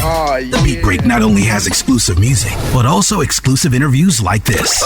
The Beat Break not only has exclusive music, but also exclusive interviews like this.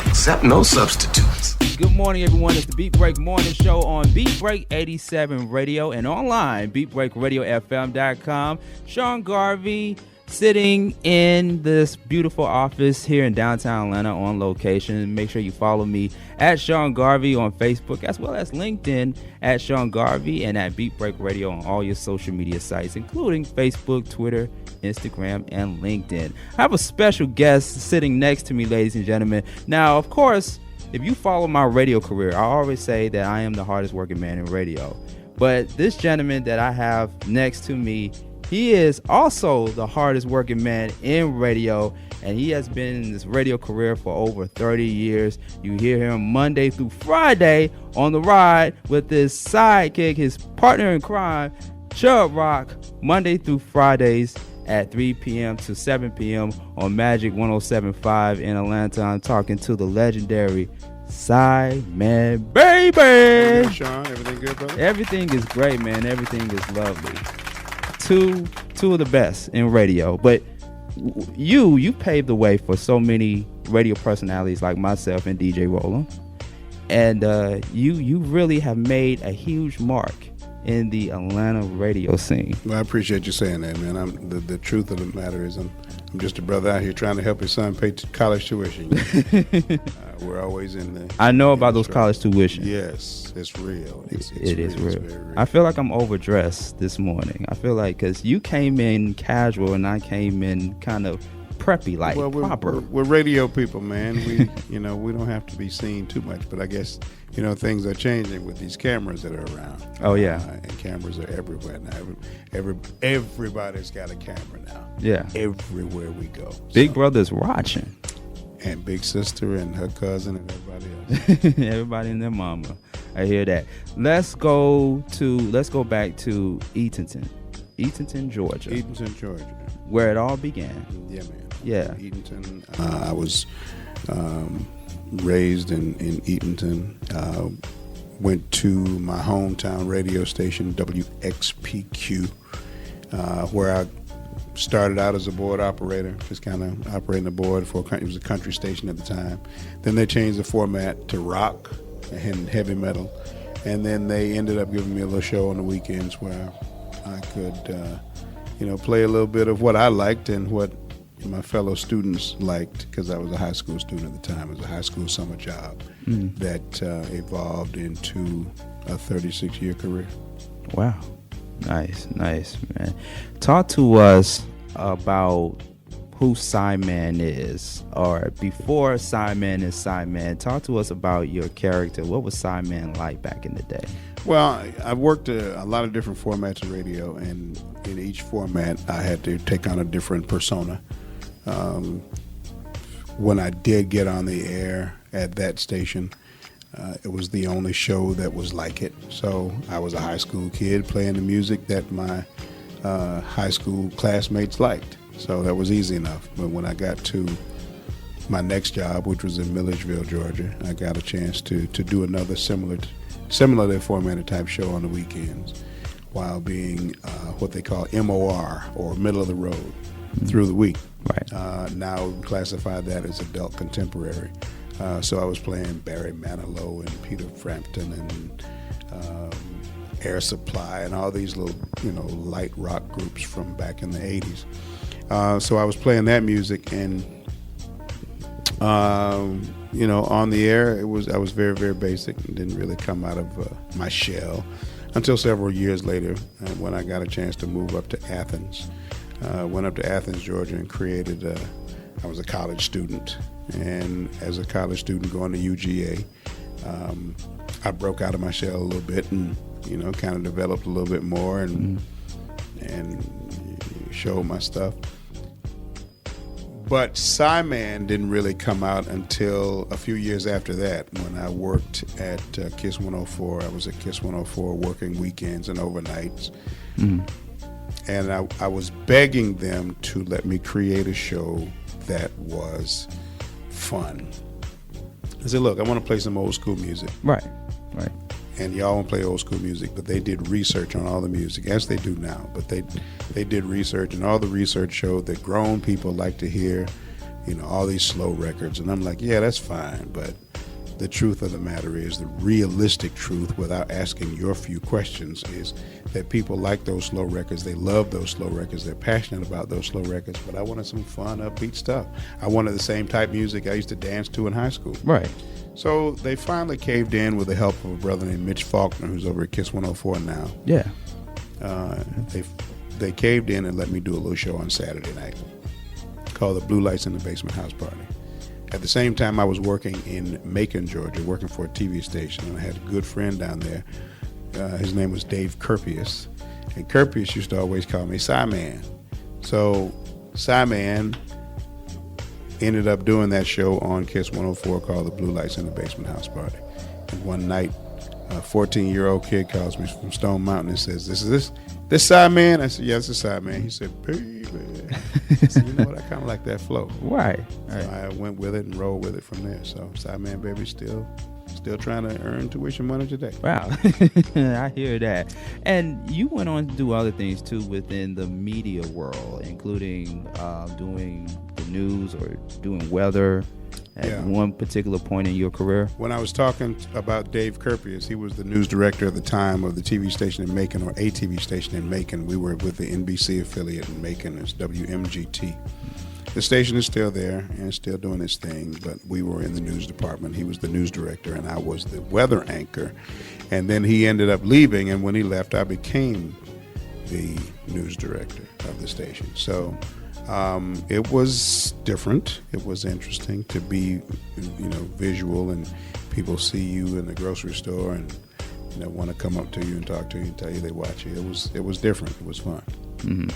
Except no substitutes. Good morning, everyone. It's the Beat Break Morning Show on Beat Break 87 Radio and online, beatbreakradiofm.com. Sean Garvey sitting in this beautiful office here in downtown Atlanta on location. Make sure you follow me at Sean Garvey on Facebook as well as LinkedIn at Sean Garvey and at Beat Break Radio on all your social media sites, including Facebook, Twitter, Instagram, and LinkedIn. I have a special guest sitting next to me, ladies and gentlemen. Now, of course, if you follow my radio career, I always say that I am the hardest working man in radio. But this gentleman that I have next to me, he is also the hardest working man in radio, and he has been in this radio career for over 30 years. You hear him Monday through Friday on the ride with his sidekick, his partner in crime, Chubb Rock, Monday through Fridays at 3 p.m. to 7 p.m. on Magic 107.5 in Atlanta. I'm talking to the legendary SiMan Baby. Hey, Sean, everything good, brother? Everything is great, man. Everything is lovely. Two of the best in radio. But you paved the way for so many radio personalities like myself and DJ Roland. And you really have made a huge mark in the Atlanta radio scene. Well, I appreciate you saying that, man. The truth of the matter is I'm just a brother out here trying to help his son pay college tuition. We're always in the... I know about those college tuition. Yes, it's real. It is real. It's very real. I feel like I'm overdressed this morning. I feel like because you came in casual and I came in kind of preppy, like proper. We're radio people, man. We we don't have to be seen too much, but I guess things are changing with these cameras that are around. Oh yeah, and cameras are everywhere now. Everybody's got a camera now. Yeah, everywhere we go. Big Brother's watching, and Big Sister and her cousin and everybody else. Everybody and their mama. I hear that. Let's go back to Eatonton, Georgia. Eatonton, Georgia. Where it all began. Yeah, man. Yeah. Eatonton. I was raised in Eatonton. Went to my hometown radio station, WXPQ, where I started out as a board operator, just kind of operating the board for it was a country station at the time. Then they changed the format to rock and heavy metal, and then they ended up giving me a little show on the weekends where I could, play a little bit of what I liked and what my fellow students liked, because I was a high school student at the time. It was a high school summer job that evolved into a 36-year career. Wow. Nice, man. Talk to us about who SiMan is, or before SiMan is SiMan. Talk to us about your character. What was SiMan like back in the day? Well, I've worked a lot of different formats of radio, and in each format I had to take on a different persona. When I did get on the air at that station, it was the only show that was like it. So I was a high school kid playing the music that my high school classmates liked. So that was easy enough. But when I got to my next job, which was in Milledgeville, Georgia, I got a chance to do another similarly formatted type show on the weekends, while being what they call MOR, or middle of the road, through the week. Right. Now we classify that as adult contemporary. So I was playing Barry Manilow and Peter Frampton and Air Supply and all these little, light rock groups from back in the 80s. So I was playing that music, and on the air, I was very, very basic and didn't really come out of my shell until several years later, when I got a chance to move up to Athens. Went up to Athens, Georgia, and created I was a college student, and as a college student going to UGA, I broke out of my shell a little bit and kind of developed a little bit more and showed my stuff. But SiMan didn't really come out until a few years after that, when I worked at KISS 104. I was at KISS 104 working weekends and overnights. And I was begging them to let me create a show that was fun. I said, look, I want to play some old school music. Right. and y'all won't play old school music, but they did research on all the music, as they do now. But they did research, and all the research showed that grown people like to hear, all these slow records. And I'm like, yeah, that's fine, but the truth of the matter is, the realistic truth, without asking your few questions, is that people like those slow records. They love those slow records. They're passionate about those slow records. But I wanted some fun, upbeat stuff. I wanted the same type of music I used to dance to in high school. Right. So they finally caved in with the help of a brother named Mitch Faulkner, who's over at Kiss 104 now. Yeah. They caved in and let me do a little show on Saturday night called the Blue Lights in the Basement House Party. At the same time, I was working in Macon, Georgia, working for a TV station, and I had a good friend down there. His name was Dave Kerpius, and Kerpius used to always call me SiMan. So SiMan ended up doing that show on Kiss 104 called the Blue Lights in the Basement House Party. And one night, a 14-year-old kid calls me from Stone Mountain and says, this SiMan? I said, yes, it's SiMan. He said, baby. I said, you know what, I kind of like that flow. Right. So I went with it and rolled with it from there. So SiMan Baby still trying to earn tuition money today. Wow. I hear that. And you went on to do other things too within the media world, including doing the news or doing weather at one particular point in your career. When I was talking about Dave Kerpius, he was the news director at the time of the TV station in Macon, or a TV station in Macon. We were with the NBC affiliate in Macon. It's WMGT. The station is still there and still doing its thing, but we were in the news department. He was the news director, and I was the weather anchor. And then he ended up leaving, and when he left, I became the news director of the station. So it was different. It was interesting to be, visual, and people see you in the grocery store and want to come up to you and talk to you and tell you they watch you. It was different. It was fun. Mm-hmm.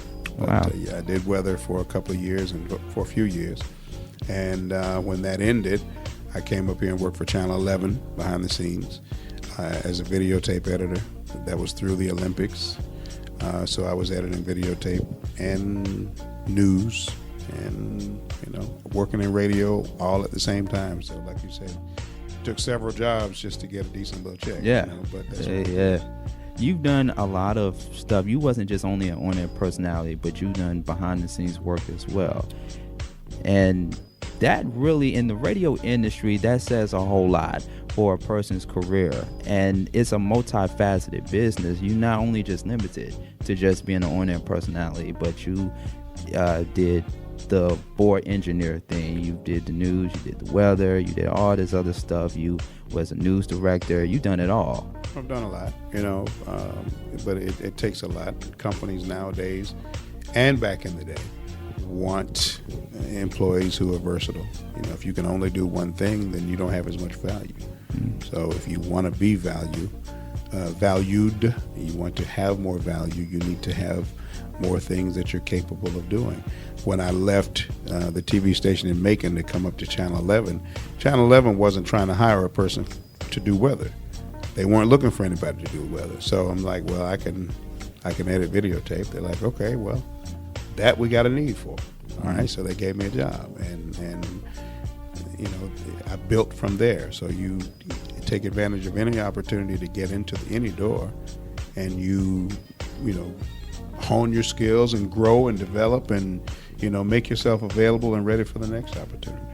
Wow. Wow. I did weather for a couple of years and for a few years, and when that ended, I came up here and worked for Channel 11 behind the scenes as a videotape editor. That was through the Olympics, so I was editing videotape and news and working in radio all at the same time. So like you said, it took several jobs just to get a decent little check. Yeah. But that's You've done a lot of stuff. You wasn't just only an on-air personality, but you've done behind-the-scenes work as well. And that really, in the radio industry, that says a whole lot for a person's career. And it's a multifaceted business. You're not only just limited to just being an on-air personality, but you did the board engineer thing. You did the news, you did the weather, you did all this other stuff. You was a news director. You done it all. I've done a lot, but it takes a lot. Companies nowadays, and back in the day, want employees who are versatile. If you can only do one thing, then you don't have as much value. So if you want to be valued, you want to have more value, you need to have more things that you're capable of doing. When I left the TV station in Macon to come up to Channel 11, Channel 11 wasn't trying to hire a person to do weather. They weren't looking for anybody to do weather. So I'm like, well, I can edit videotape. They're like, okay, well, that we got a need for. All right, so they gave me a job, and I built from there. So you take advantage of any opportunity to get into any door, and you hone your skills and grow and develop and make yourself available and ready for the next opportunity.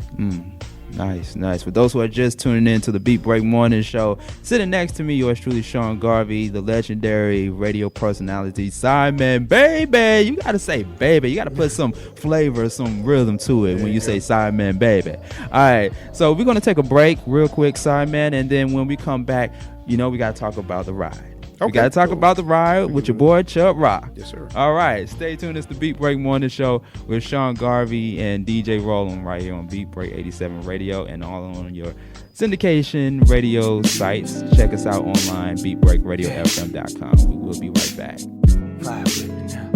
Nice. For those who are just tuning in to the Beat Break Morning Show, sitting next to me, yours truly, Sean Garvey, the legendary radio personality, SiMan Baby. You got to say baby. You got to put some flavor, some rhythm to it when you say SiMan Baby. All right, so we're going to take a break real quick, SiMan, and then when we come back, we got to talk about the ride. We got to talk about the ride with your boy Chubb Rock. Yes, sir. All right. Stay tuned. It's the Beat Break Morning Show with Sean Garvey and DJ Roland right here on Beat Break 87 Radio and all on your syndication radio sites. Check us out online, beatbreakradiofm.com. We will be right back. Vibe with me now.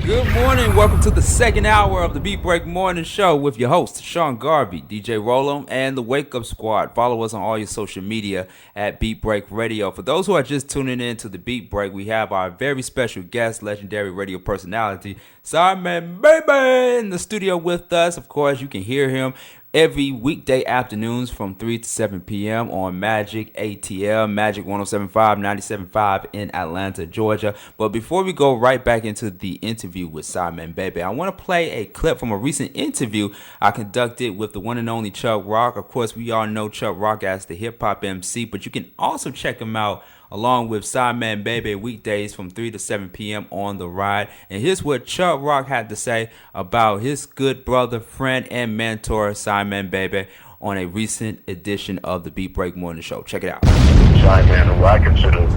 Good morning. Welcome to the second hour of the Beat Break Morning Show with your host, Sean Garvey, DJ Roland, and the Wake Up Squad. Follow us on all your social media at Beat Break Radio. For those who are just tuning in to the Beat Break, we have our very special guest, legendary radio personality, SiMan Baby, in the studio with us. Of course, you can hear him every weekday afternoons from 3 to 7 p.m. on Magic ATL, Magic 107.5, 97.5 in Atlanta, Georgia. But before we go right back into the interview with SiMan Baby, I want to play a clip from a recent interview I conducted with the one and only Chubb Rock. Of course, we all know Chubb Rock as the hip-hop MC, but you can also check him out along with SiMan Baby weekdays from 3 to 7 p.m. on The Ride. And here's what Chubb Rock had to say about his good brother, friend, and mentor, SiMan Baby, on a recent edition of the Beat Break Morning Show. Check it out. SiMan, who I consider,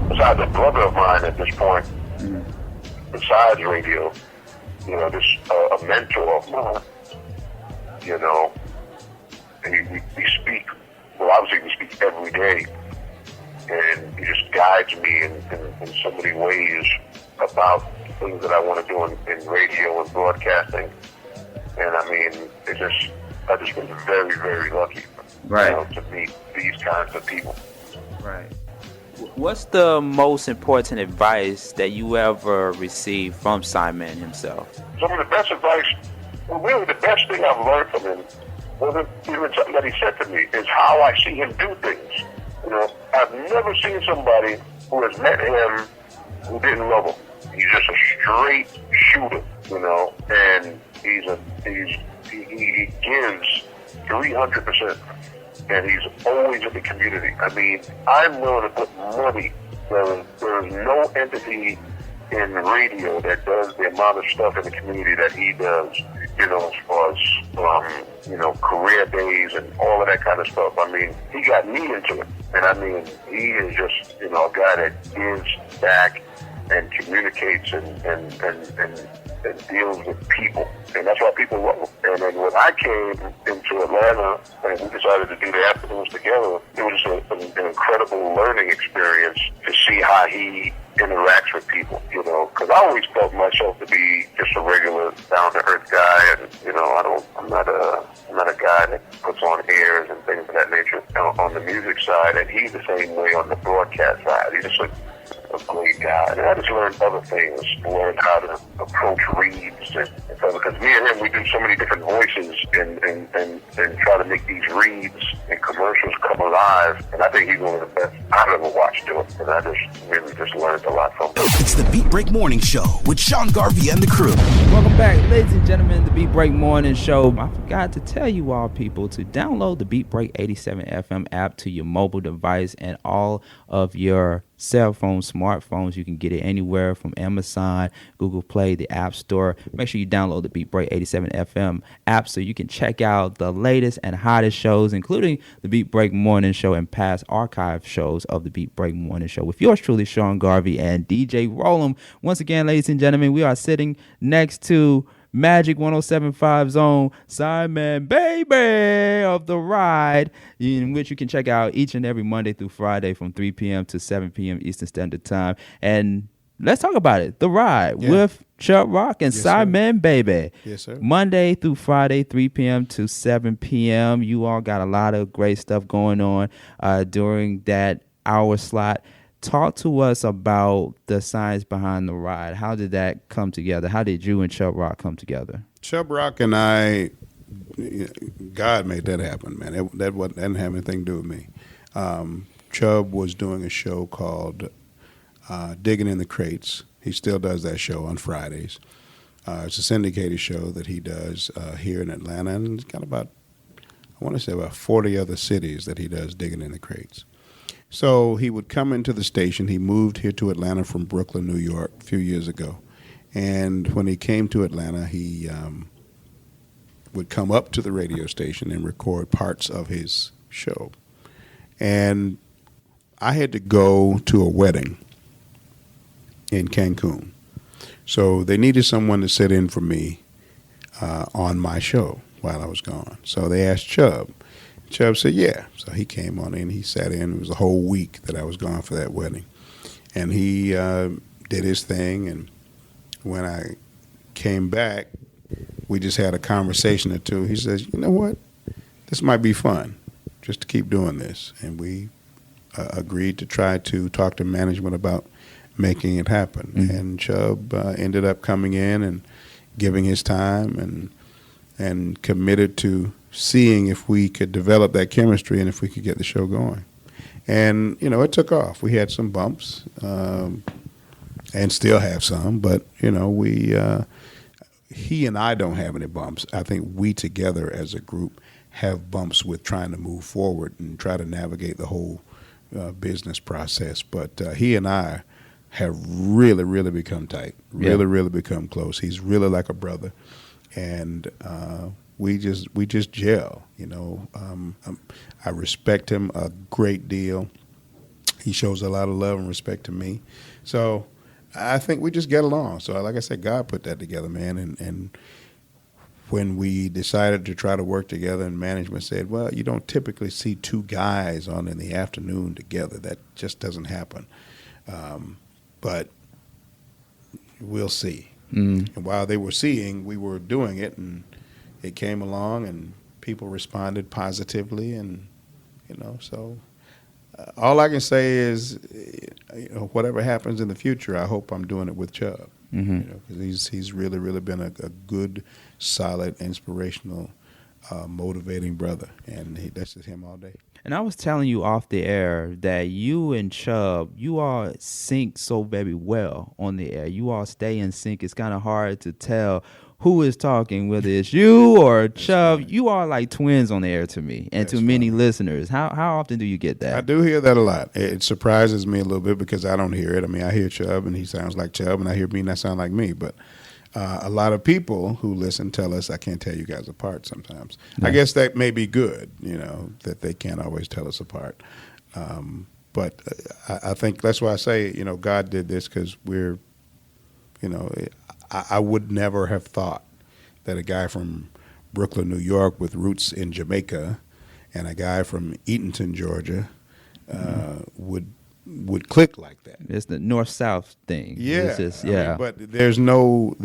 besides a brother of mine at this point, besides radio, just a mentor of mine, and we speak, well, obviously we speak every day, and he just guides me in so many ways about the things that I want to do in radio and broadcasting. And I mean, I just been very, very lucky, to meet these kinds of people. Right. What's the most important advice that you ever received from SiMan himself? Some of the best advice, well, really the best thing I've learned from him, wasn't even something that he said to me, is how I see him do things. I've never seen somebody who has met him who didn't love him. He's just a straight shooter, and he gives 300%, and he's always in the community. I mean, I'm willing to put money. There is no entity in radio that does the amount of stuff in the community that he does, as far as, career days and all of that kind of stuff. I mean, he got me into it. And I mean, he is just, a guy that gives back and communicates and deals with people. And that's why people love him. And then when I came into Atlanta and we decided to do the afternoons together, it was just an incredible learning experience to see how he interacts with people, because I always felt myself to be just a regular down-to-earth guy, and I'm not a guy that puts on airs and things of that nature on the music side, and he's the same way on the broadcast side. He's just a great guy, and I just learned other things, learned how to approach reads, and because me and him, we do so many different voices and try to make these reads and commercials come alive, and I think he's one of the best I've ever watched do it, and I just really just learned a lot from him. It's the Beat Break Morning Show with Sean Garvey and the crew. Welcome back, ladies and gentlemen, the Beat Break Morning Show. I forgot to tell you all, people, to download the Beat Break 87 FM app to your mobile device and all of your cell phones, smartphones. You can get it anywhere from Amazon, Google Play, the App Store. Make sure you download the Beat Break 87 FM app so you can check out the latest and hottest shows, including the Beat Break Morning Show and past archive shows of the Beat Break Morning Show with yours truly, Sean Garvey and DJ Roll'em. Once again, ladies and gentlemen, we are sitting next to Magic 107.5 Zone, SiMan Baby of The Ride, in which you can check out each and every Monday through Friday from 3 p.m. to 7 p.m. Eastern Standard Time. And let's talk about it. The Ride with Chubb Rock and SiMan Baby. Yes, sir. Monday through Friday, 3 p.m. to 7 p.m. You all got a lot of great stuff going on during that hour slot. Talk to us about the science behind The Ride. How did that come together? How did you and Chubb Rock come together? Chubb Rock and I, God made that happen, man. That didn't have anything to do with me. Chubb was doing a show called Digging in the Crates. He still does that show on Fridays. It's a syndicated show that he does here in Atlanta, and it's got about 40 other cities that he does Digging in the Crates. So he would come into the station. He moved here to Atlanta from Brooklyn, New York, a few years ago. And when he came to Atlanta, he would come up to the radio station and record parts of his show. And I had to go to a wedding in Cancun. So they needed someone to sit in for me on my show while I was gone. So they asked Chubb. Chubb said, yeah. So he came on in. He sat in. It was a whole week that I was gone for that wedding. And he did his thing. And when I came back, we just had a conversation or two. He says, you know what? This might be fun just to keep doing this. And we agreed to try to talk to management about making it happen. Mm-hmm. And Chubb ended up coming in and giving his time and committed to seeing if we could develop that chemistry and if we could get the show going. And, you know, it took off. We had some bumps and still have some, but, you know, he and I don't have any bumps. I think we together as a group have bumps with trying to move forward and try to navigate the whole business process. But he and I have really, really become tight, really become close. He's really like a brother. And we just gel, you know. I respect him a great deal. He shows a lot of love and respect to me. So I think we just get along. So like I said, God put that together, man. And when we decided to try to work together and management said, well, you don't typically see two guys on in the afternoon together. That just doesn't happen. But we'll see. And while they were seeing, we were doing it, and it came along, and people responded positively, and, you know, so all I can say is, you know, whatever happens in the future, I hope I'm doing it with Chubb. You know, because he's really, really been a good, solid, inspirational, motivating brother, and that's just him all day. And I was telling you off the air that you and Chubb, you all sync so very well on the air. You all stay in sync. It's kind of hard to tell who is talking, whether it's you or Chubb. You are like twins on the air to me and to many listeners. How often do you get that? I do hear that a lot. It surprises me a little bit because I don't hear it. I mean, I hear Chubb and he sounds like Chubb, and I hear me and I sound like me. But a lot of people who listen tell us I can't tell you guys apart sometimes. I guess that may be good, you know, that they can't always tell us apart. But I think that's why I say, you know, God did this because we're, you know, I would never have thought that a guy from Brooklyn, New York with roots in Jamaica and a guy from Eatonton, Georgia would click like that. It's the north-south thing. Yeah, It's just, I mean, but there's no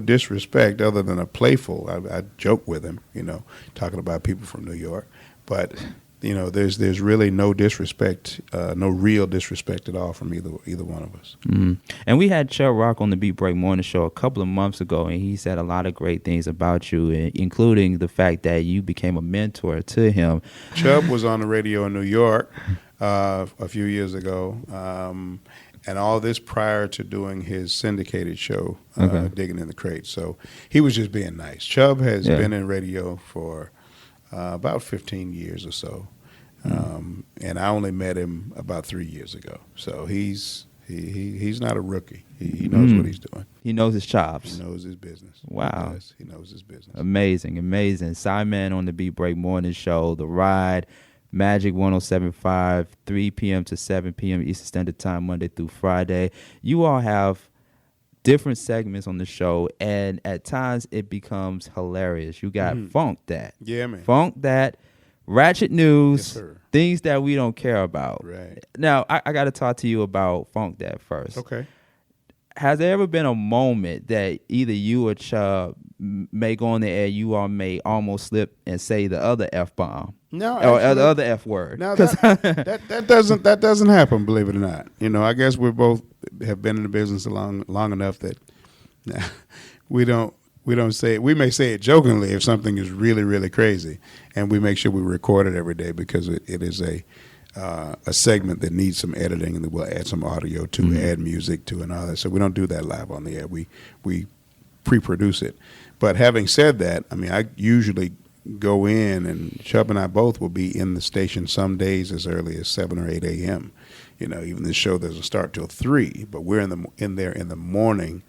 disrespect other than a playful. I joke with him, you know, talking about people from New York, but you know, there's really no disrespect, no real disrespect at all from either one of us. And we had Chubb Rock on the Beat Break Morning Show a couple of months ago, and he said a lot of great things about you, including the fact that you became a mentor to him. Chubb was on the radio in New York a few years ago, and all this prior to doing his syndicated show, Digging in the Crates. So he was just being nice. Chubb has been in radio for about 15 years or so, and I only met him about 3 years ago. So he's not a rookie. He knows what he's doing. He knows his chops. He knows his business. Wow. He knows his business. Amazing. SiMan on the Beat Break Morning Show, The Ride, Magic 107.5, 3 p.m. to 7 p.m. Eastern Standard Time, Monday through Friday. You all have different segments on the show, and at times it becomes hilarious. You got Funk That. Yeah, man. Funk That, Ratchet News, Yes, sir. things that we don't care about. Right. Now, I got to talk to you about Funk That first. Okay. Has there ever been a moment that either you or Chubb may go on the air, you all may almost slip and say the other F-bomb? No, Or actually, the other F word? now that doesn't happen, believe it or not. You know, I guess we both have been in the business long enough that we don't say it. We may say it jokingly if something is really, really crazy, and we make sure we record it every day because it is a segment that needs some editing, and we'll add some audio to, add music to, and all that. So we don't do that live on the air. We pre-produce it. But having said that, I mean, I usually go in, and Chubb and I both will be in the station some days as early as 7 or 8 a.m. You know, even the show doesn't start till 3, but we're in there in the morning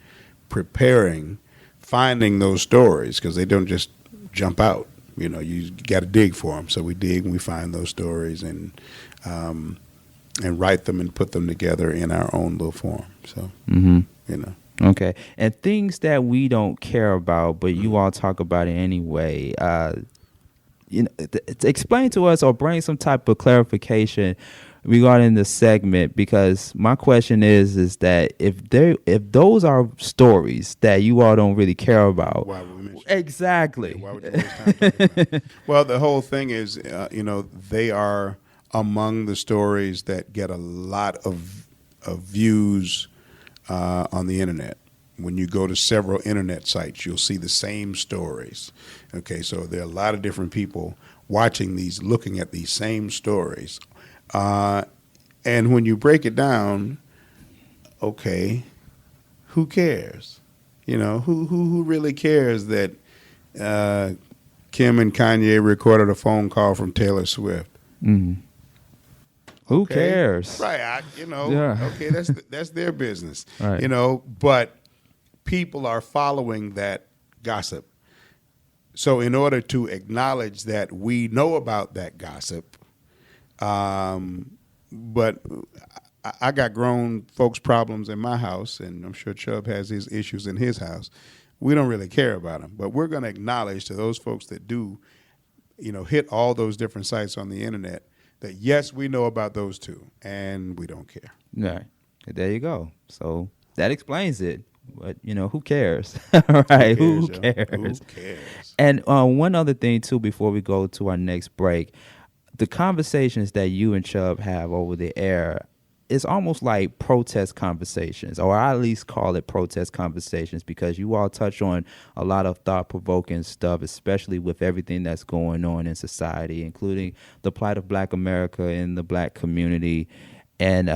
preparing, finding those stories because they don't just jump out. You know, you got to dig for them. So we dig and we find those stories and write them and put them together in our own little form. So, you know. Okay. And things that we don't care about, but you all talk about it anyway. You know, explain to us or bring some type of clarification regarding the segment, because my question is that if those are stories that you all don't really care about, Why would we mention exactly? Why would you waste time talking about it? Well, the whole thing is, you know, they are among the stories that get a lot of views on the internet. When you go to several internet sites, you'll see the same stories. Okay, so there are a lot of different people watching these, looking at these same stories. And when you break it down, okay, who cares? You know, who really cares that Kim and Kanye recorded a phone call from Taylor Swift? Mm. Who cares? Right, Yeah. Okay, that's their business. Right. You know, but people are following that gossip. So in order to acknowledge that we know about that gossip, but I got grown folks' problems in my house, and I'm sure Chubb has his issues in his house. We don't really care about them, but we're going to acknowledge to those folks that do, hit all those different sites on the internet that, yes, we know about those too, and we don't care. Right. There you go. So that explains it. But, who cares? Right. Who cares? Who cares? And one other thing, too, before we go to our next break, the conversations that you and Chubb have over the air, it's almost like protest conversations, or I at least call it protest conversations, because you all touch on a lot of thought-provoking stuff, especially with everything that's going on in society, including the plight of Black America and the Black community, and,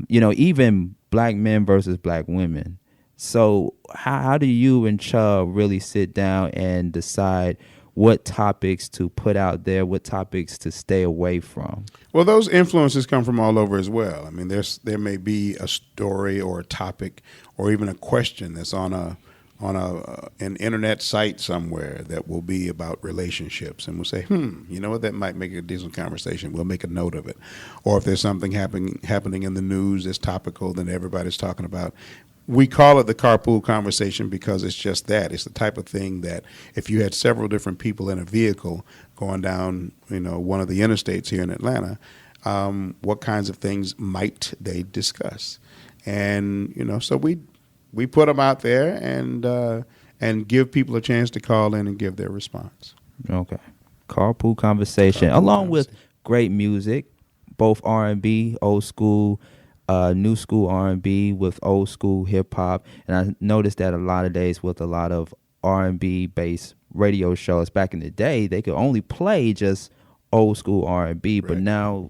even Black men versus Black women. So how do you and Chubb really sit down and decide what topics to put out there, what topics to stay away from? Well, those influences come from all over as well. I mean, there may be a story or a topic or even a question that's on an internet site somewhere that will be about relationships, and we'll say, what, that might make a decent conversation. We'll make a note of it. Or if there's something happening in the news that's topical that everybody's talking about, we call it the carpool conversation because it's just that. It's the type of thing that if you had several different people in a vehicle going down, one of the interstates here in Atlanta, what kinds of things might they discuss? And, so we put them out there and give people a chance to call in and give their response. Okay. Carpool conversation, along with great music, both R&B, old school, new school R&B with old school hip hop. And I noticed that a lot of days with a lot of R&B based radio shows back in the day, they could only play just old school R&B, but now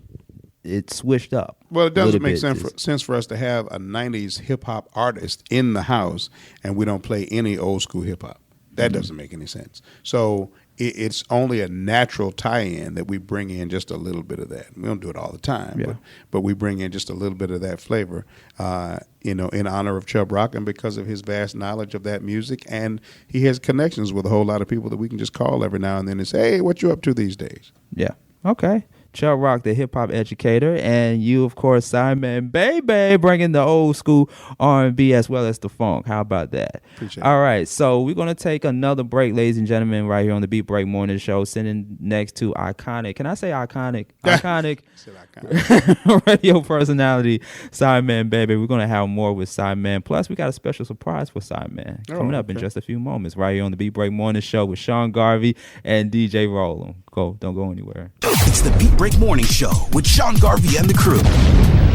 it's switched up. Well, it doesn't make sense for us to have a 90s hip hop artist in the house and we don't play any old school hip hop. That doesn't make any sense. So it's only a natural tie-in that we bring in just a little bit of that. We don't do it all the time, but we bring in just a little bit of that flavor, in honor of Chubb Rock and because of his vast knowledge of that music. And he has connections with a whole lot of people that we can just call every now and then and say, hey, what you up to these days? Yeah. Okay. Chubb Rock, the hip-hop educator, and you, of course, SiMan Baby, bringing the old school R&B as well as the funk. How about that? Appreciate it. All right, so we're going to take another break, ladies and gentlemen, right here on the Beat Break Morning Show, sitting next to iconic. Can I say iconic? Iconic. Radio personality, SiMan Baby. We're going to have more with SiMan. Plus, we got a special surprise for SiMan coming up in just a few moments, right here on the Beat Break Morning Show with Sean Garvey and DJ Rollum. Don't go anywhere. It's the Beat Break Morning Show with Sean Garvey and the crew.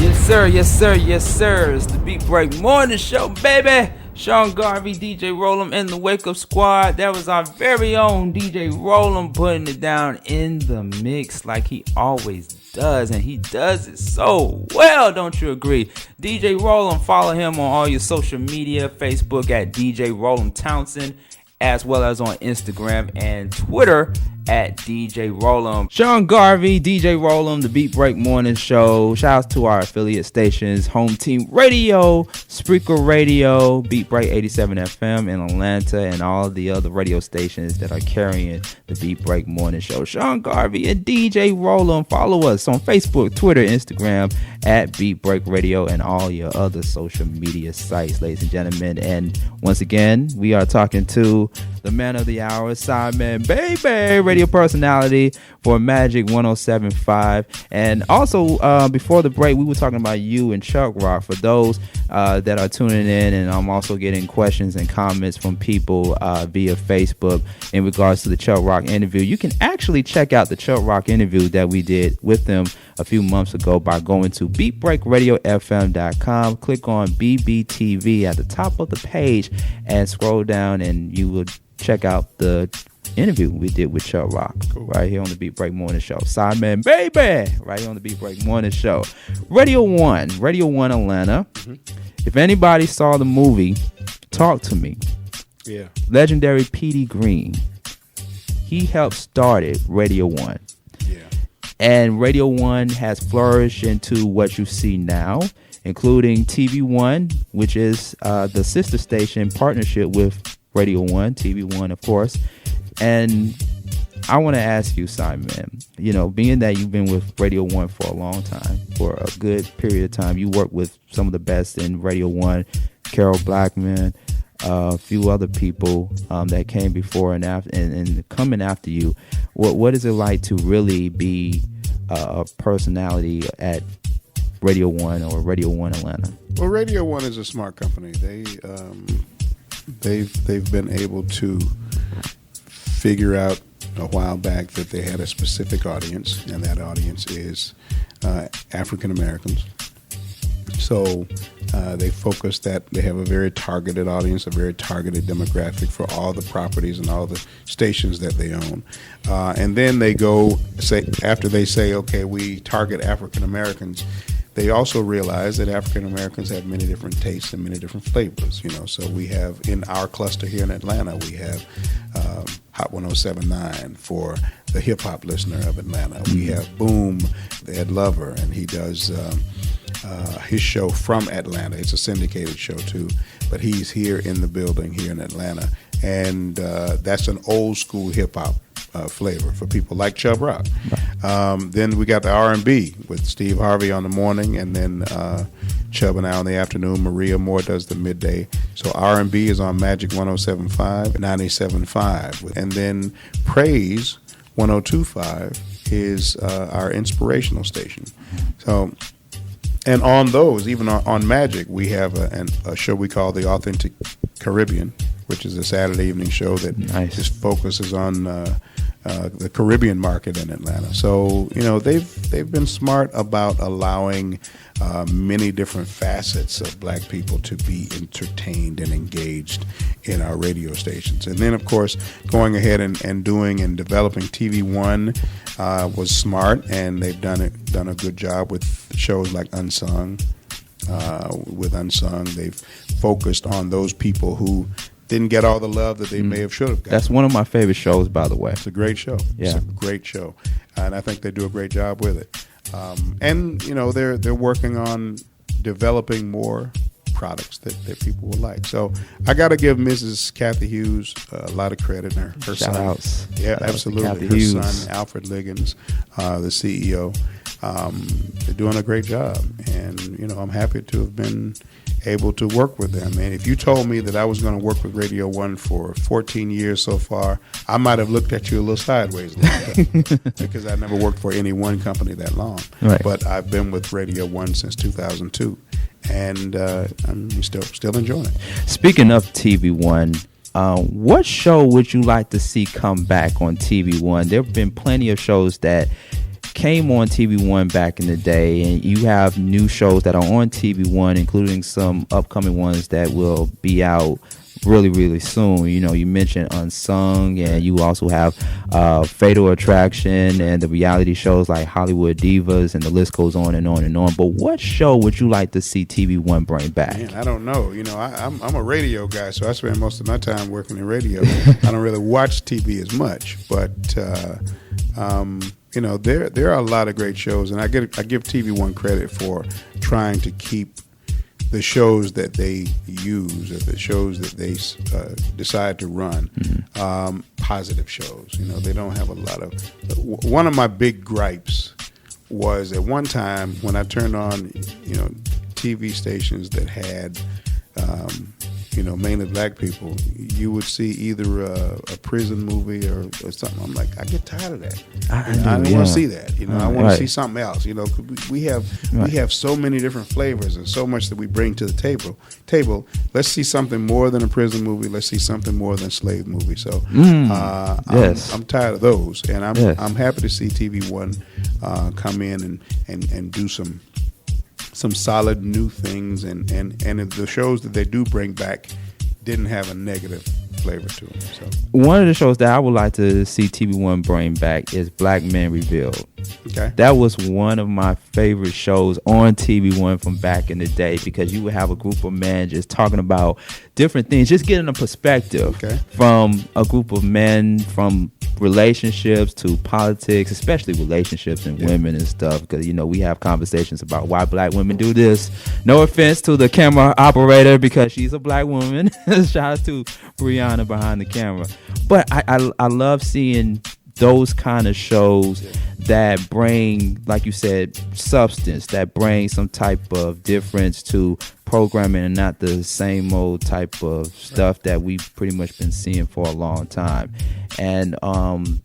Yes, sir. Yes, sir. Yes, sir. It's the Beat Break Morning Show, baby. Sean Garvey, DJ Rollum, and the Wake Up Squad. That was our very own DJ Rollum putting it down in the mix like he always does, and he does it so well. Don't you agree? DJ Rollum, follow him on all your social media, Facebook at DJ Rollum Townsend, as well as on Instagram and Twitter at DJ Rollum. Sean Garvey, DJ Rollum, the Beat Break Morning Show. Shouts to our affiliate stations, Home Team Radio, Spreaker Radio, Beat Break 87 FM in Atlanta, and all the other radio stations that are carrying the Beat Break Morning Show. Sean Garvey and DJ Rollum. Follow us on Facebook, Twitter, Instagram at Beat Break Radio, and all your other social media sites, ladies and gentlemen. And once again, we are talking to the man of the hour, SiMan Baby, radio personality for Magic 107.5. And also, before the break, we were talking about you and Chubb Rock. For those that are tuning in, and I'm also getting questions and comments from people via Facebook in regards to the Chubb Rock interview. You can actually check out the Chubb Rock interview that we did with them a few months ago by going to beatbreakradiofm.com. Click on BBTV at the top of the page and scroll down, and you will check out the interview we did with Chubb Rock. Cool. Right here on the Beat Break Morning Show. SiMan Baby, right here on the Beat Break Morning Show. Radio 1 Atlanta. Mm-hmm. If anybody saw the movie Talk to Me, yeah, legendary P.D. Green, he helped started Radio 1. Yeah. And Radio 1 has flourished into what you see now, including TV 1, which is the sister station partnership with Radio 1, TV 1, of course. And I want to ask you, SiMan, being that you've been with Radio 1 for a long time, for a good period of time, you work with some of the best in Radio 1, Carol Blackman, a few other people that came before and after, and coming after you. What is it like to really be a personality at Radio 1 or Radio 1 Atlanta? Well, Radio 1 is a smart company. They've been able to figure out a while back that they had a specific audience, and that audience is African Americans. So they focus that they have a very targeted audience, a very targeted demographic for all the properties and all the stations that they own. And then they go after they say, okay, we target African Americans. They also realize that African Americans have many different tastes and many different flavors. So we have in our cluster here in Atlanta, we have Hot 107.9 for the hip hop listener of Atlanta. We have Boom, the Ed Lover, and he does his show from Atlanta. It's a syndicated show too, but he's here in the building here in Atlanta, and that's an old school hip hop flavor for people like Chubb Rock. Then we got the R&B with Steve Harvey on the morning, and then Chubb and I on the afternoon. Maria Moore does the midday. So R&B is on Magic 107.5, 97.5. And then Praise 102.5 is our inspirational station. So, and on those, even on Magic, we have a show we call The Authentic Caribbean, which is a Saturday evening show that just focuses on the Caribbean market in Atlanta. So, they've been smart about allowing many different facets of black people to be entertained and engaged in our radio stations. And then, of course, going ahead and doing and developing TV One was smart, and they've done a good job with shows like Unsung. With Unsung, they've focused on those people who didn't get all the love that they may have should have gotten. That's one of my favorite shows, by the way. It's a great show. Yeah. It's a great show, and I think they do a great job with it. And they're working on developing more products that people will like. So I got to give Mrs. Kathy Hughes a lot of credit. Her Shout son, outs. Yeah, Shout absolutely. Kathy Her Hughes. son, Alfred Liggins, the CEO. They're doing a great job, and I'm happy to have been able to work with them. And if you told me that I was going to work with Radio 1 for 14 years so far, I might have looked at you a little sideways because I never worked for any one company that long. Right. But I've been with Radio 1 since 2002, and I'm still enjoying it. Speaking of TV One, what show would you like to see come back on TV One? There have been plenty of shows that came on TV One back in the day, and you have new shows that are on TV One, including some upcoming ones that will be out really, really soon. You mentioned Unsung, and you also have Fatal Attraction and the reality shows like Hollywood Divas, and the list goes on and on and on. But what show would you like to see TV One bring back? Man, I don't know. I'm a radio guy, so I spend most of my time working in radio. I don't really watch TV as much, but there are a lot of great shows, and I give TV One credit for trying to keep the shows that they use or the shows that they decide to run positive shows. They don't have a lot of. One of my big gripes was at one time when I turned on TV stations that had mainly black people, you would see either a prison movie or something. I'm like, I get tired of that. I don't want to see that. I want to see something else. 'Cause we have so many different flavors and so much that we bring to the table. Let's see something more than a prison movie. Let's see something more than a slave movie. So I'm tired of those, and I'm happy to see TV1 come in and do some solid new things, and the shows that they do bring back didn't have a negative flavor to them. So one of the shows that I would like to see TV1 bring back is Black Men Revealed. Okay. That was one of my favorite shows on TV1 from back in the day, because you would have a group of men just talking about different things, just getting a perspective from a group of men, from relationships to politics, especially relationships and women and stuff, because we have conversations about why black women do this. No offense to the camera operator, because she's a black woman. Shout out to Brianna behind the camera. But I love seeing those kind of shows that bring, like you said, substance, that bring some type of difference to programming, and not the same old type of stuff that we've pretty much been seeing for a long time. And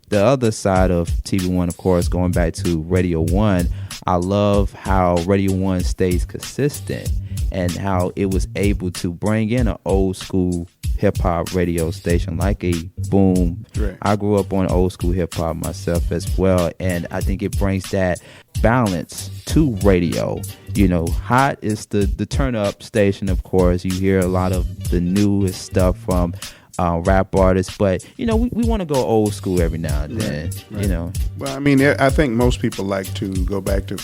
the other side of TV1, of course, going back to Radio 1, I love how Radio 1 stays consistent and how it was able to bring in an old school hip-hop radio station like a Boom. Right. I grew up on old school hip-hop myself as well, and I think it brings that balance to radio. Hot is the turn-up station, of course. You hear a lot of the newest stuff from rap artists, but we want to go old school every now and then. Right. Well, I think most people like to go back to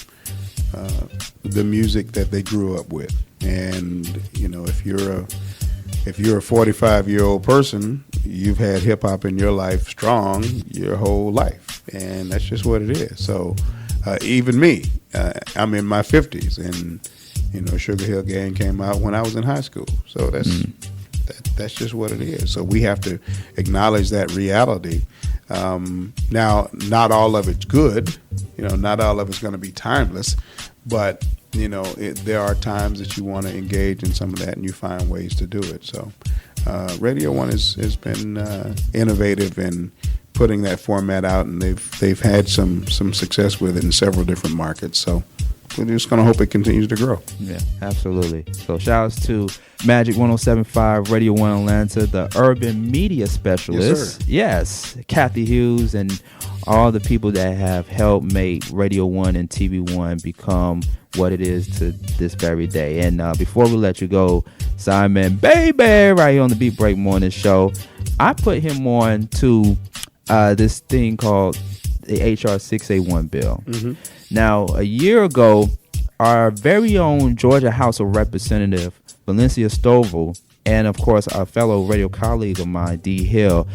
the music that they grew up with, and if you're a 45-year-old person, you've had hip hop in your life strong your whole life, and that's just what it is. So even me, I'm in my 50s, and Sugar Hill Gang came out when I was in high school. So that's just what it is. So we have to acknowledge that reality. Now, not all of it's good. Not all of it's going to be timeless, but there are times that you want to engage in some of that, and you find ways to do it. So Radio 1 has been innovative in putting that format out, and they've had some success with it in several different markets. So we're just going to hope it continues to grow. Yeah, absolutely. So shout outs to Magic 107.5 Radio 1 Atlanta, the urban media specialist. Yes, Kathy Hughes, and all the people that have helped make Radio 1 and TV1 become what it is to this very day. And before we let you go, SiMan Baby, right here on the Beat Break Morning Show, I put him on to this thing called the HR 681 bill. Mm-hmm. Now, a year ago, our very own Georgia House of Representative Valencia Stovall, and of course our fellow radio colleague of mine, D. Hill,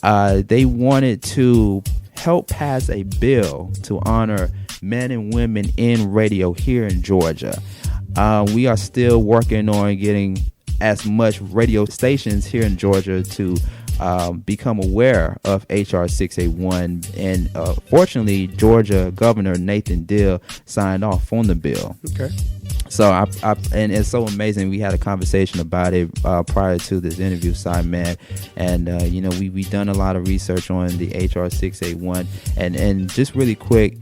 they wanted to help pass a bill to honor men and women in radio here in Georgia. We are still working on getting as much radio stations here in Georgia to become aware of HR 681, and fortunately Georgia Governor Nathan Deal signed off on the bill. Okay. So and it's so amazing. We had a conversation about it prior to this interview, SiMan, and we've done a lot of research on the HR 681, and just really quick,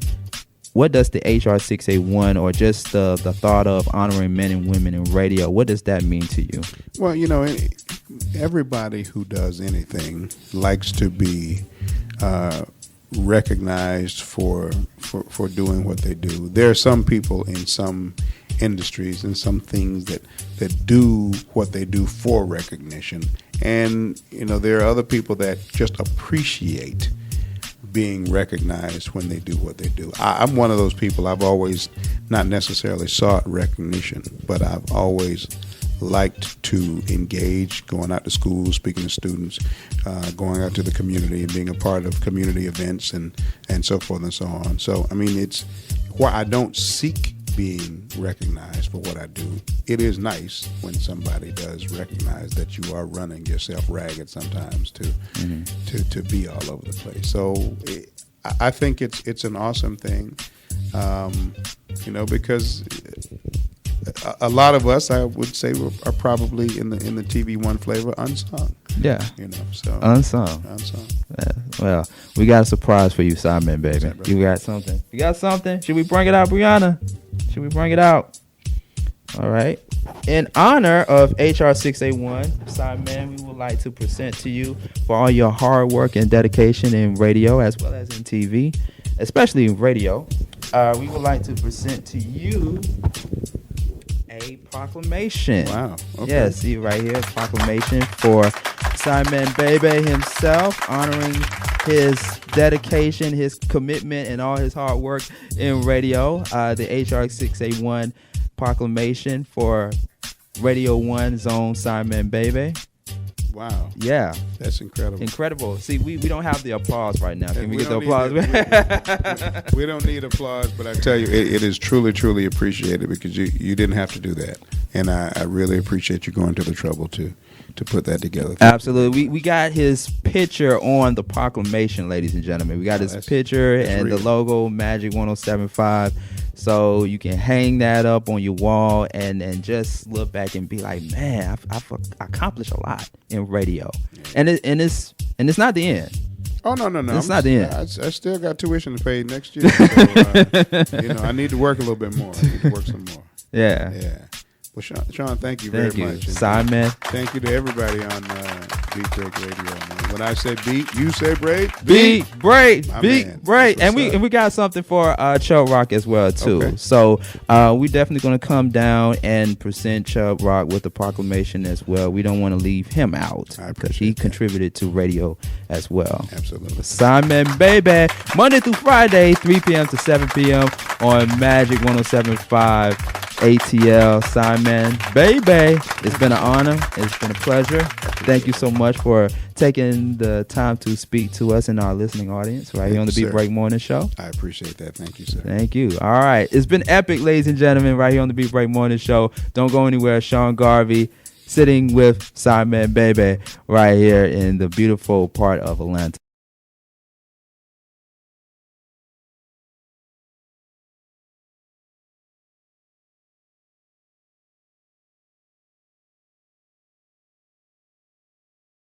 what does the HR 681, or just the thought of honoring men and women in radio, what does that mean to you? Well, everybody who does anything likes to be recognized for doing what they do. There are some people in some industries and some things that do what they do for recognition, and there are other people that just appreciate being recognized when they do what they do. I'm one of those people. I've always not necessarily sought recognition, but I've always liked to engage, going out to schools, speaking to students, going out to the community and being a part of community events and so forth and so on. So, it's where I don't seek being recognized for what I do. It is nice when somebody does recognize that you are running yourself ragged sometimes to be all over the place. So I think it's an awesome thing, because a lot of us, I would say, are probably in the TV One flavor unsung. Yeah. So Unsung. Yeah. Well, we got a surprise for you, SiMan Baby. You got something? Should we bring it out, Brianna? Should we bring it out? All right. In honor of HR 681, SiMan, we would like to present to you, for all your hard work and dedication in radio as well as in TV, especially in radio, we would like to present to you a proclamation. Wow. Okay. Yeah, see right here, proclamation for SiMan Baby himself, honoring his dedication, his commitment, and all his hard work in radio. The HR 681 proclamation for Radio 1's own SiMan Baby. Wow. Yeah. That's incredible. Incredible. See, we don't have the applause right now. Can we get the don't applause? we don't need applause, but I tell you, it is truly, truly appreciated, because you didn't have to do that. And I really appreciate you going to the trouble to put that together. Absolutely. We got his picture on the proclamation, ladies and gentlemen. We got his picture and real. the logo, Magic 1075. So you can hang that up on your wall and just look back and be like, man, I've accomplished a lot in radio. And it's not the end. Oh, no. It's not the end. I still got tuition to pay next year. So, I need to work a little bit more. I need to work some more. Yeah. Well, Sean, thank you very much. SiMan. Thank you to everybody on Beat Break Radio, man. When I say beat, you say break. Beat break. That's And what's up. we got something for Chubb Rock as well too. Okay. So we definitely going to come down and present Chubb Rock with the proclamation as well. We don't want to leave him out because he contributed to radio as well. Absolutely. SiMan Baby, Monday through Friday, 3 p.m. to 7 p.m. on Magic 1075 ATL. SiMan Baby, it's been an honor. It's been a pleasure. Thank you so much for taking the time to speak to us and our listening audience right here on the Beat Break Morning Show. I appreciate that. Thank you, sir. Thank you. All right. It's been epic, ladies and gentlemen, right here on the Beat Break Morning Show. Don't go anywhere. Sean Garvey sitting with SiMan Baby right here in the beautiful part of Atlanta.